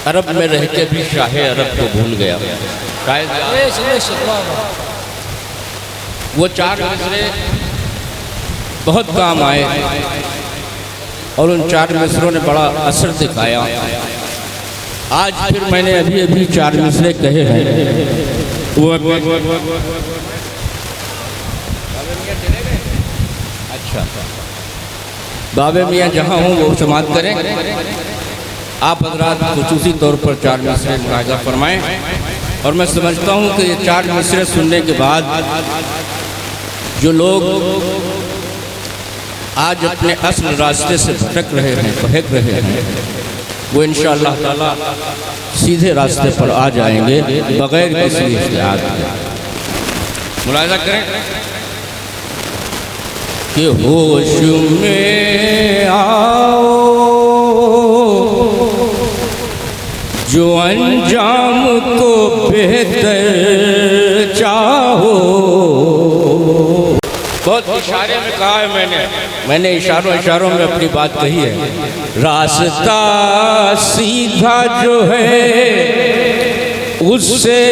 عرب میں رہ کے بھی شاہ عرب کو بھول گیا. وہ 4 مصرے بہت کام آئے اور ان 4 مصروں نے بڑا اثر دکھایا. آج پھر میں نے ابھی 4 مصرے کہے ہیں. اچھا بابے میاں جہاں ہوں وہ سماعت کریں. آپ حضرات خصوصی طور پر 4 مصرے ملاحظہ فرمائیں. اور میں سمجھتا ہوں کہ یہ 4 مصرے سننے کے بعد جو لوگ آج اپنے اصل راستے سے بھٹک رہے ہیں، بہک رہے ہیں، وہ انشاءاللہ تعالی سیدھے راستے پر آ جائیں گے بغیر کسی اجتہاد کے. ملاحظہ کریں کہ ہوش میں آؤ جو انجام کو بہتر چاہو. بہت اشارے میں کہا ہے میں نے اشاروں میں اپنی بات کہی ہے. راستہ سیدھا جو ہے اس سے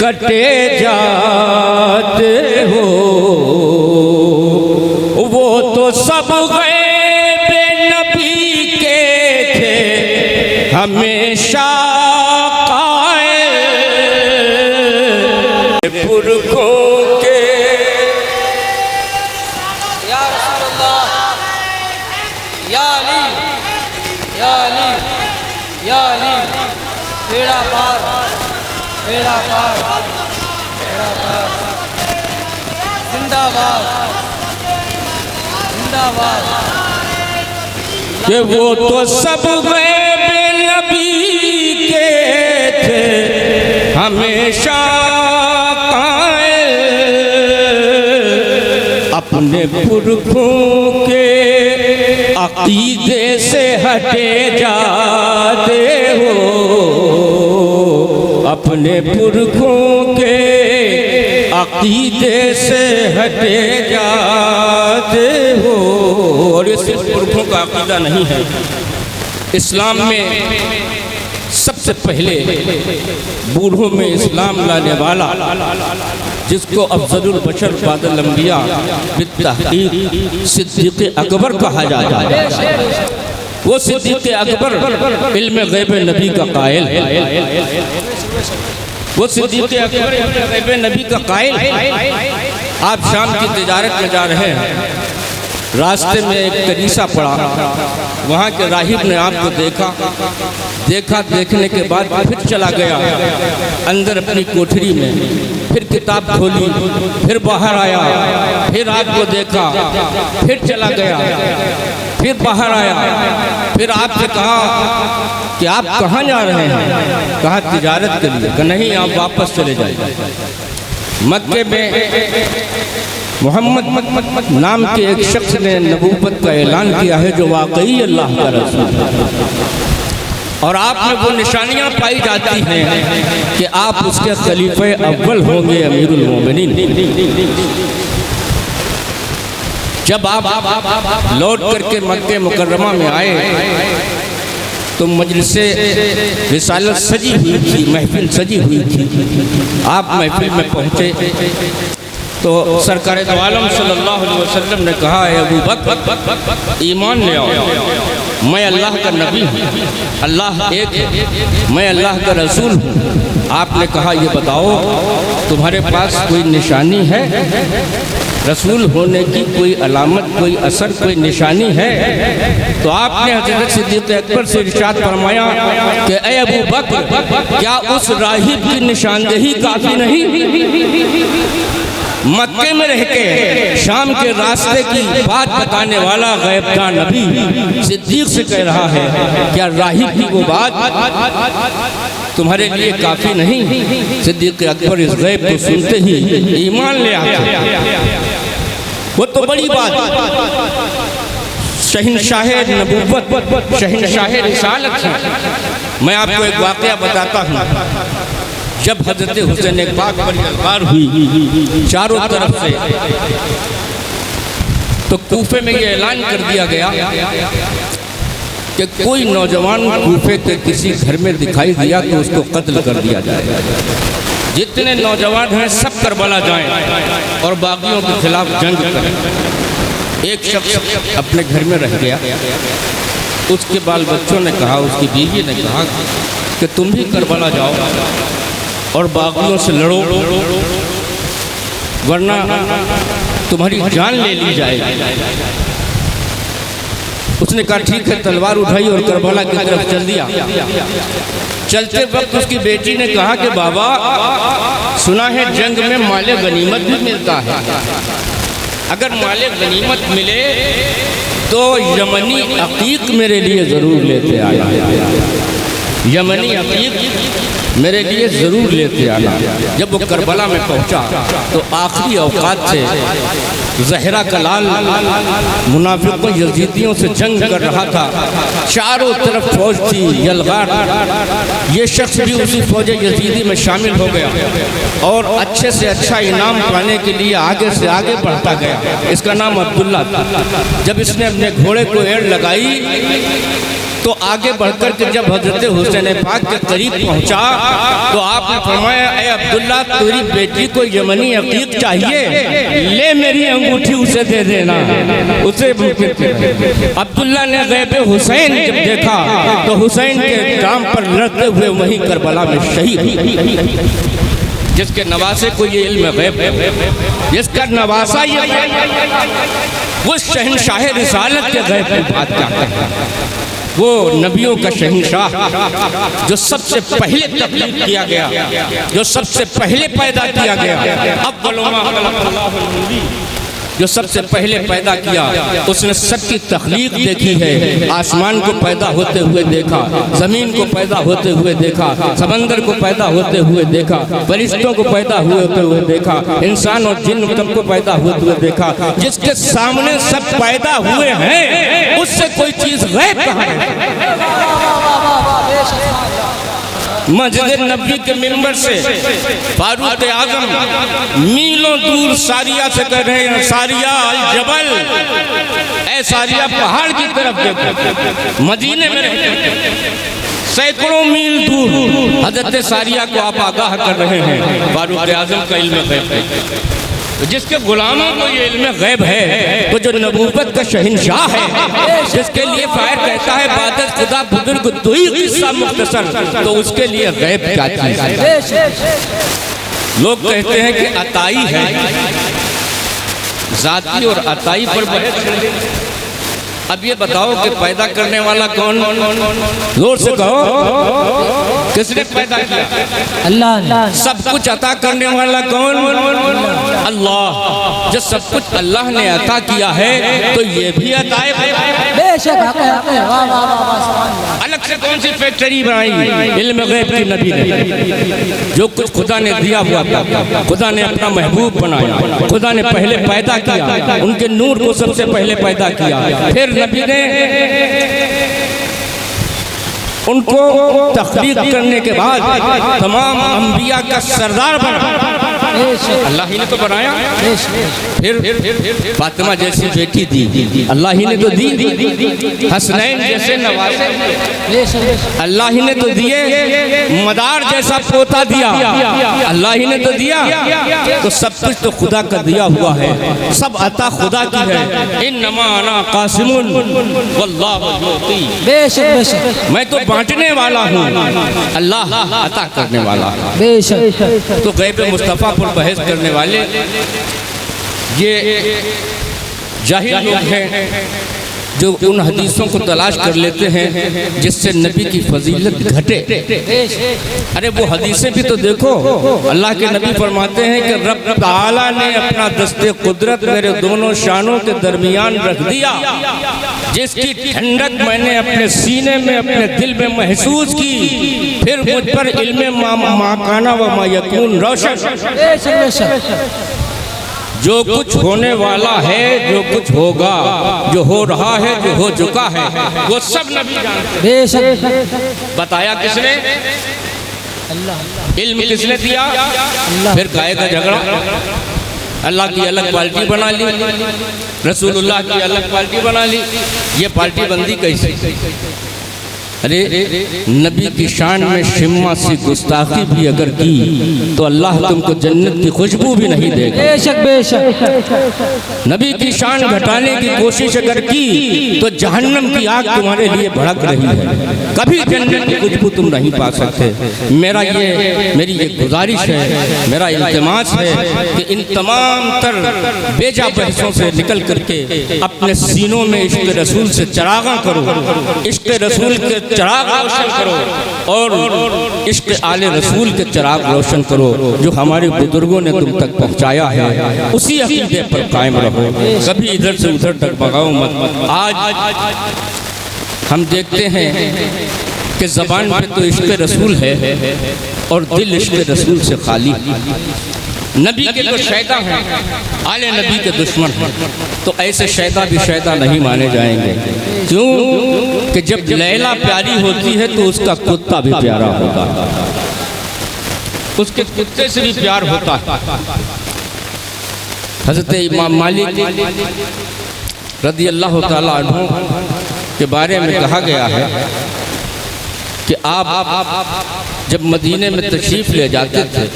کٹے جاتے ہو. وہ تو سب غیب نبی کے تھے ہمیشہ قائل پرکھوں کے. یا رسول اللہ، یا علی، یا علی، یا علی. بیڑا پار، بیڑا پار، بیڑا پار. زندہ باد، زندہ باد. کہ وہ تو سب غیب نبی کے تھے ہمیشہ قائل اپنے پرکھوں کے عقیدے سے ہٹے جاتے ہو. اپنے پرکھوں کے عقیدے سے ہٹے جاتے ہو. اور یہ صرف پرکھوں کا عقیدہ نہیں ہے. اسلام میں سب سے پہلے بوڑھوں میں اسلام لانے والا جس کو افضل البشر بعد الانبیاء بالتحقیق صدیق اکبر کہا جاتا ہے. وہ صدیق اکبر علم غیب نبی کا قائل ہے. وہ صدیق اکبر علم غیب نبی کا قائل ہے. آپ شام کی تجارت میں جا رہے ہیں، راستے میں ایک کنیسہ پڑا. وہاں کے راہب نے آپ کو دیکھا. دیکھنے کے بعد پھر چلا گیا اندر اپنی کوٹھری میں. پھر کتاب کھولی، پھر باہر آیا، پھر آپ کو دیکھا، پھر چلا گیا، پھر باہر آیا. پھر آپ سے کہا کہ آپ کہاں جا رہے ہیں؟ کہا تجارت کے لیے. کہ نہیں، آپ واپس چلے جائیں. مکے میں محمد نام کے ایک شخص نے نبوت کا اعلان کیا ہے جو واقعی اللہ کا رسول ہے. اور آپ میں وہ نشانیاں پائی جاتی ہیں کہ آپ اس کے خلیفہ اول ہوں گے، امیر المومنین. جب آپ لوٹ کر کے مکہ مکرمہ میں آئے تو مجلس رسالت سجی ہوئی تھی، محفل سجی ہوئی تھی. آپ محفل میں پہنچے تو سرکار دو عالم صلی اللہ علیہ وسلم نے کہا، اے ابو بکر ایمان لے آؤ، میں اللہ کا نبی ہوں، اللہ ایک ہے، میں اللہ کا رسول ہوں. آپ نے کہا یہ بتاؤ تمہارے پاس کوئی نشانی ہے؟ رسول ہونے کی کوئی علامت، کوئی اثر، کوئی نشانی ہے؟ تو آپ نے حضرت صدیق اکبر سے ارشاد فرمایا کہ اے ابو بکر، کیا اس راہب کی نشاندہی کافی نہیں؟ مکے میں رہ کے شام کے راستے کی بات بتانے والا غیب کا نبی صدیق سے کہہ رہا ہے، کیا راہب کی وہ بات تمہارے لیے کافی نہیں؟ صدیق اکبر اس غیب کو سنتے ہی ایمان لے آتے. وہ تو بڑی بات، شہنشاہ نبوت، شہنشاہ رسالت ہے. میں آپ کو ایک واقعہ بتاتا ہوں. جب حضرت حسین پاک پر الغار ہوئی چاروں طرف سے تو کوفے میں یہ اعلان کر دیا گیا کہ کوئی نوجوان کوفے کے کسی گھر میں دکھائی دیا تو اس کو قتل کر دیا جائے. جتنے نوجوان ہیں سب کربلا جائیں اور باغیوں کے خلاف جنگ کریں. ایک شخص اپنے گھر میں رہ گیا. اس کے بال بچوں نے کہا, اس کی بیوی نے کہا کہ تم بھی کربلا جاؤ اور باغیوں سے لڑو ورنہ تمہاری جان لے لی جائے گی. اس نے کہا ٹھیک ہے, تلوار اٹھائی اور کربلا کی طرف چل دیا. چلتے وقت اس کی بیٹی نے کہا کہ بابا سنا ہے جنگ میں مال غنیمت بھی ملتا ہے, اگر مال غنیمت ملے تو یمنی عقیق میرے لیے ضرور لیتے آنا, یمنی عقیق میرے لیے ضرور لیتے آنا. جب وہ کربلا میں پہنچا تو آخری اوقات سے زہرہ کلال منافقوں یزیدیوں سے جنگ کر رہا تھا. چاروں طرف فوج تھی یلغار. یہ شخص بھی اسی فوج یزیدی میں شامل ہو گیا اور اچھے سے اچھا انعام پانے کے لیے آگے سے آگے بڑھتا گیا. اس کا نام عبداللہ تھا. جب اس نے اپنے گھوڑے کو ایڑ لگائی تو آگے بڑھ کر کے جب حضرت حسین پاک کے قریب پہنچا تو آپ نے فرمایا اے عبداللہ تیری بیٹی کو یمنی عقیق چاہیے, لے میری انگوٹھی اسے دے دینا. اسے عبداللہ نے غیب حسین جب دیکھا تو حسین کے ڈام پر لڑتے ہوئے وہیں کربلا میں شہید. جس کے نواسے کو یہ علم غیب ہے, جس کا نواسا یہ وہ شہنشاہ رسالت کے غیب کی بات کرتا ہے. وہ نبیوں کا شہنشاہ جو سب سے پہلے تخلیق کیا گیا, جو سب سے پہلے پیدا کیا گیا. اول ما خلق اللہ النبی, جو سب سے پہلے پیدا کیا. اس نے سب کی تخلیق دیکھی ہے. آسمان کو پیدا ہوتے ہوئے دیکھا, زمین کو پیدا ہوتے ہوئے دیکھا, سمندر کو پیدا ہوتے ہوئے دیکھا, فرشتوں کو پیدا ہوتے ہوئے دیکھا, انسان اور جن سب کو پیدا ہوتے ہوئے دیکھا. جس کے سامنے سب پیدا ہوئے ہیں اس سے کوئی چیز غیب کہاں ہے. مسجد نبوی کے منبر سے فاروق اعظم میلوں دور ساریہ سے کہہ رہے ہیں ساریہ الجبل, اے ساریہ پہاڑ کی طرف دیکھو. مدینے میں سینکڑوں میل دور حضرت ساریہ کو آپ آگاہ کر رہے ہیں. فاروق اعظم کا علم غیب ہے. جس کے غلاموں کو یہ علم غیب ہے وہ جو نبوت کا شہنشاہ ہے, جس کے لیے فائر کہتا ہے عبادت خدا بزرگ تو ہی قصہ مختصر, تو اس کے لیے غیب کیا چیز ہے. لوگ کہتے ہیں کہ عطائی ہے, ذاتی اور عطائی پر بحث ہے. اب یہ بتاؤ کہ پیدا کرنے والا کون؟ زور سے کہو, کس نے پیدا کیا؟ اللہ. سب کچھ عطا کرنے والا کون؟ اللہ. جو سب کچھ اللہ نے عطا کیا ہے تو یہ بھی عطا ہے. بے شک الگ سے کون سی فیکٹری بنائی؟ علم غیب کی نبی نے. جو کچھ خدا نے دیا ہوا تھا, خدا نے اپنا محبوب بنایا, خدا نے پہلے پیدا کیا, ان کے نور کو سب سے پہلے پیدا کیا, پھر نبی نے ان کو تخلیق کرنے کے بعد تمام انبیاء کا سردار بنا. اللہ ہی نے تو بنایا. پھر فاطمہ جیسی بیٹی دی, اللہ ہی نے تو دی. حسنین جیسے نواسے اللہ ہی نے تو دیے. مدار جیسا پوتا دیا, اللہ ہی نے تو دیا. تو سب کچھ تو خدا کا دیا ہوا ہے, سب عطا خدا کی ہے. انما انا قاسم واللہ یعطی, میں تو بانٹنے والا ہوں, اللہ عطا کرنے والا. تو غیب مصطفیٰ پر بحث کرنے والے یہ جاہل لوگ ہیں جو ان حدیثوں کو تلاش کر لیتے ہیں جس سے نبی کی فضیلت گھٹے. ارے وہ حدیثیں بھی تو دیکھو. اللہ کے نبی فرماتے ہیں کہ رب تعالیٰ نے اپنا دست قدرت میرے دونوں شانوں کے درمیان رکھ دیا, جس کی ٹھنڈک میں نے اپنے سینے میں اپنے دل میں محسوس کی. پھر مجھ پر علم ما کانا و ما یکون روشن. جو کچھ ہونے والا ہے, جو کچھ ہوگا, جو ہو رہا ہے, جو ہو چکا ہے, وہ سب نبی جانتے ہیں. بتایا کس نے؟ علم کس نے دیا؟ پھر گائے کا جھگڑا. اللہ کی الگ پارٹی بنا لی, رسول اللہ کی الگ پارٹی بنا لی. یہ پارٹی بندی کیسی؟ ارے نبی کی شان میں شمع سی گستاخی بھی اگر کی تو اللہ تم کو جنت کی خوشبو بھی نہیں دے گا۔ بے شک بے شک۔ نبی کی شان گھٹانے کی کوشش اگر کی تو جہنم کی آگ تمہارے لیے بھڑک رہی ہے، کبھی جنت کی خوشبو تم نہیں پا سکتے۔ میری یہ گزارش ہے، میرا التماس ہے کہ ان تمام تر بیجا بحثوں سے نکل کر کے اپنے سینوں میں عشق رسول سے چراغاں کرو، عشق رسول کے چراغ روشن کرو، اور عشق آل رسول کے چراغ روشن کرو جو ہمارے بزرگوں نے تم تک پہنچایا ہے، اسی عقیدے پر قائم رہو، کبھی ادھر سے ادھر ڈگمگاؤ مت۔ آج ہم دیکھتے ہیں کہ زبان پہ تو عشق رسول ہے اور دل عشق رسول سے خالی۔ نبی کے جو شیدا ہیں آل نبی کے دشمن ہیں، تو ایسے شیدا بھی شیدا نہیں مانے جائیں گے۔ کیوں کہ جب لیلا پیاری ہوتی ہے تو اس کا کتا بھی پیارا ہوتا ہے، اس کے کتے سے بھی پیار ہوتا ہے۔ حضرت امام مالک رضی اللہ تعالیٰ عنہ کے بارے میں کہا گیا ہے کہ آپ جب مدینے میں تشریف لے جاتے تھے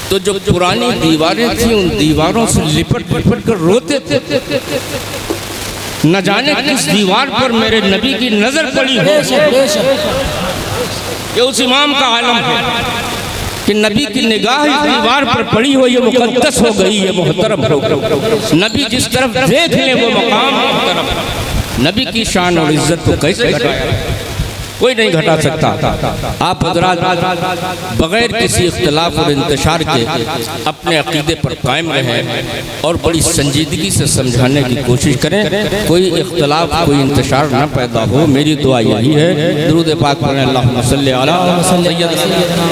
تو جو پرانی دیواریں تھیں ان دیواروں سے لپٹ کر روتے تھے، نہ جانے کس دیوار پر میرے نبی کی نظر پڑی ہو۔ یہ اس امام کا عالم ہے کہ نبی کی نگاہ اس دیوار پر پڑی ہو، یہ مقدس ہو گئی، یہ محترم ہو گئی۔ نبی جس طرف دیکھ لے وہ مقام محترم۔ نبی کی شان اور عزت کو کیسے گھٹایا؟ کوئی نہیں گھٹا سکتا۔ آپ حضرات بغیر کسی اختلاف اور انتشار کے اپنے عقیدے پر قائم رہیں اور بڑی سنجیدگی سے سمجھانے کی کوشش کریں، کوئی اختلاف کوئی انتشار نہ پیدا ہو۔ میری دعا یہی ہے۔ درود پاک پڑھیں، اللہم صلی علی سیدنا